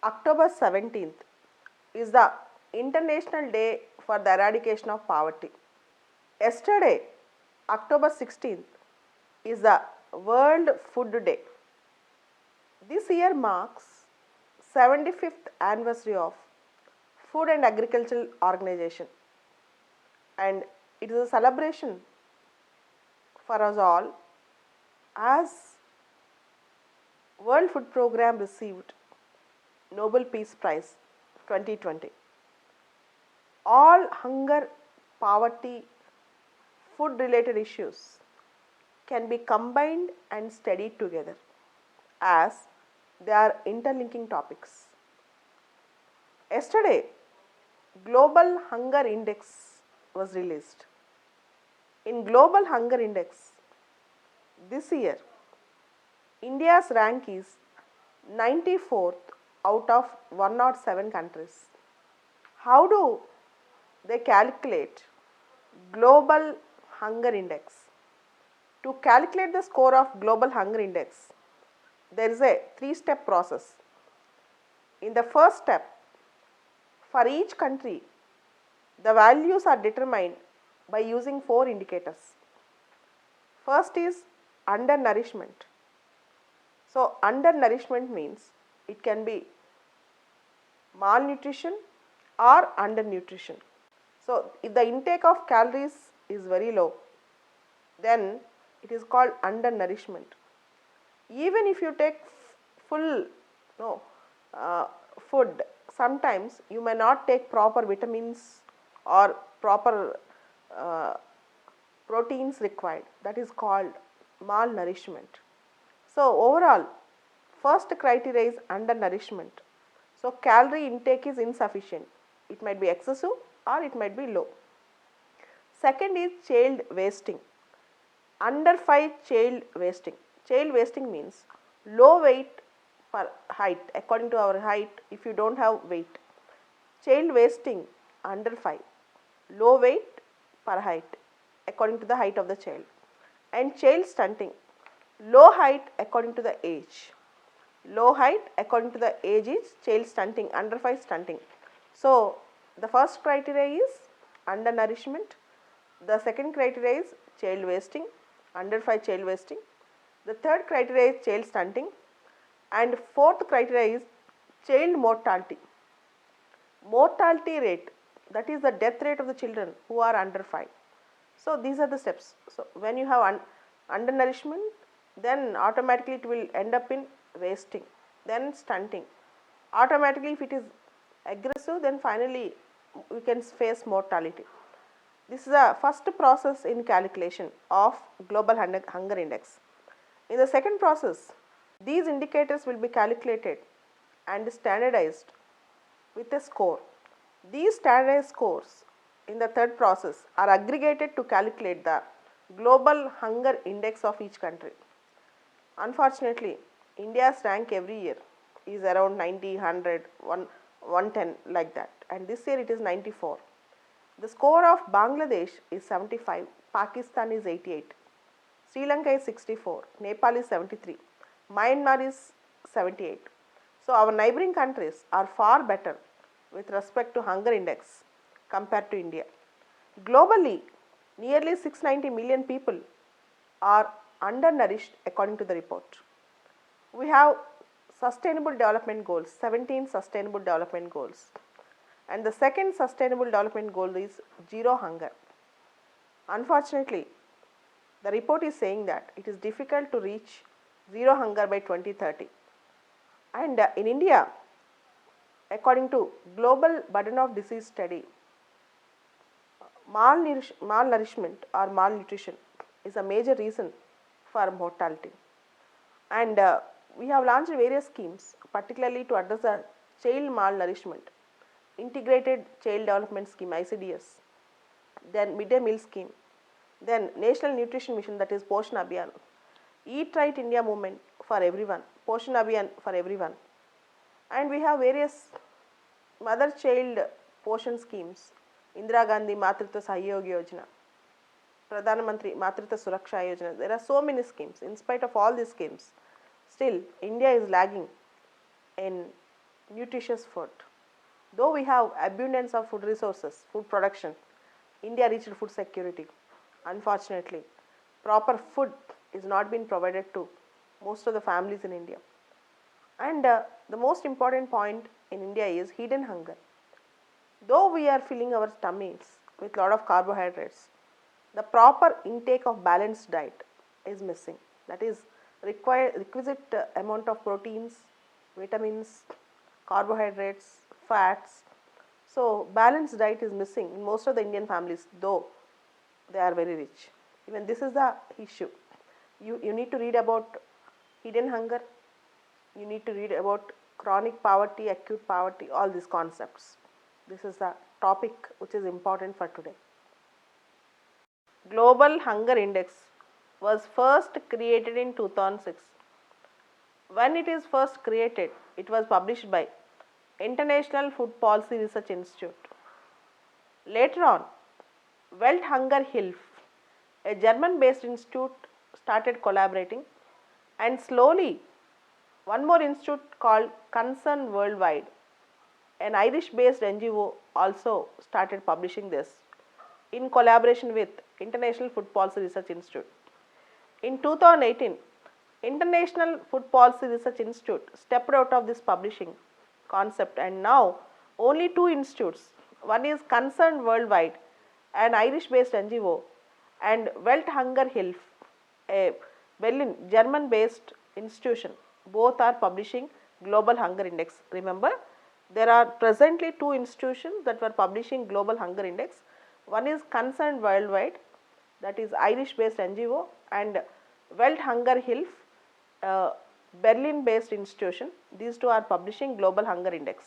October 17th is the International Day for the Eradication of Poverty. Yesterday, October 16th, is the World Food Day. This year marks 75th anniversary of Food and Agricultural Organization, and it is a celebration for us all as World Food Program received Nobel Peace Prize 2020. All hunger, poverty, food related issues can be combined and studied together as they are interlinking topics. Yesterday, Global Hunger Index was released. In Global Hunger Index, this year, India's rank is 94th out of 107 countries. How do they calculate Global Hunger Index? To calculate the score of Global Hunger Index, there is a three-step process. In the first step, for each country, the values are determined by using four indicators. First is undernourishment. So, undernourishment means it can be malnutrition or undernutrition. So, if the intake of calories is very low, then it is called undernourishment. Even if you take full food, sometimes you may not take proper vitamins or proper proteins required. That is called malnourishment. So, overall, first criteria is undernourishment. So, calorie intake is insufficient. It might be excessive or it might be low. Second is child wasting. Under 5 child wasting. Child wasting means low weight per height. According to our height, if you don't have weight. Child wasting under 5. Low weight per height according to the height of the child. And child stunting. Low height according to the age. Low height according to the age is child stunting, under 5 stunting. So, the first criteria is undernourishment. The second criteria is child wasting, under 5 child wasting. The third criteria is child stunting. And fourth criteria is child mortality. Mortality rate, that is the death rate of the children who are under 5. So, these are the steps. So, when you have undernourishment, then automatically it will end up in wasting, then stunting. Automatically if it is aggressive, then finally we can face mortality. This is the first process in calculation of Global Hunger Index. In the second process, these indicators will be calculated and standardized with a score. These standardized scores in the third process are aggregated to calculate the Global Hunger Index of each country. Unfortunately, India's rank every year is around 90, 100, 110 like that, and this year it is 94. The score of Bangladesh is 75, Pakistan is 88, Sri Lanka is 64, Nepal is 73, Myanmar is 78. So, our neighboring countries are far better with respect to hunger index compared to India. Globally, nearly 690 million people are undernourished according to the report. We have sustainable development goals, 17 sustainable development goals, and the second sustainable development goal is zero hunger. Unfortunately, the report is saying that it is difficult to reach zero hunger by 2030, and in India, according to Global Burden of Disease study, malnourishment or malnutrition is a major reason for mortality, and we have launched various schemes particularly to address the child malnourishment. Integrated Child Development Scheme ICDS, then Midday Meal Scheme, then National Nutrition Mission, that is Poshan Abhiyan, Eat Right India Movement for everyone, Poshan Abhiyan for everyone, and we have various mother child Poshan schemes, Indira Gandhi Matritva Sahyog Yojana, Pradhan Mantri Matritva Suraksha Yojana. There are so many schemes. In spite of all these schemes, still India is lagging in nutritious food. Though we have abundance of food resources, food production, India reached food security. Unfortunately, proper food is not being provided to most of the families in India. And the most important point in India is hidden hunger. Though we are filling our tummies with lot of carbohydrates, the proper intake of balanced diet is missing. That is requisite amount of proteins, vitamins, carbohydrates, fats. So balanced diet is missing in most of the Indian families, though they are very rich. Even this is the issue. You need to read about hidden hunger, you need to read about chronic poverty, acute poverty, all these concepts. This is the topic which is important for today. Global Hunger Index was first created in 2006. When it is first created, it was published by International Food Policy Research Institute. Later on, Welthunger-Hilfe, a German-based institute, started collaborating, and slowly one more institute called Concern Worldwide, an Irish-based NGO, also started publishing this in collaboration with International Food Policy Research Institute. In 2018, International Food Policy Research Institute stepped out of this publishing concept, and now only two institutes, one is Concerned Worldwide, an Irish-based NGO, and Welthunger-Hilfe, a Berlin, German-based institution, both are publishing Global Hunger Index. Remember, there are presently two institutions that were publishing Global Hunger Index. One is Concerned Worldwide, that is Irish-based NGO, and Welthunger-Hilfe, Berlin-based institution. These two are publishing Global Hunger Index.